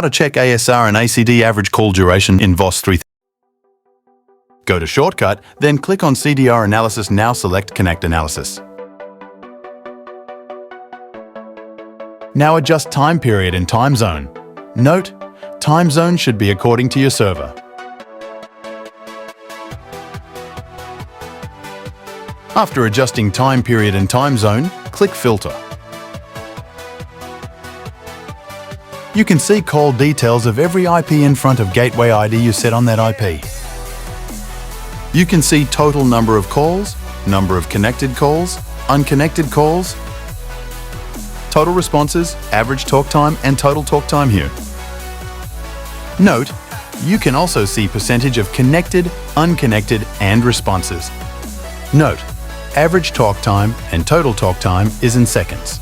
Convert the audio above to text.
to check ASR and ACD average call duration in VOS3000. Go to Shortcut, then click on CDR Analysis. Now select Connect Analysis. Now adjust time period and time zone. Note, time zone should be according to your server. After adjusting time period and time zone, click Filter. You can see call details of every IP in front of gateway ID you set on that IP. You can see total number of calls, number of connected calls, unconnected calls, total responses, average talk time, and total talk time here. Note, you can also see percentage of connected, unconnected, and responses. Note, average talk time and total talk time is in seconds.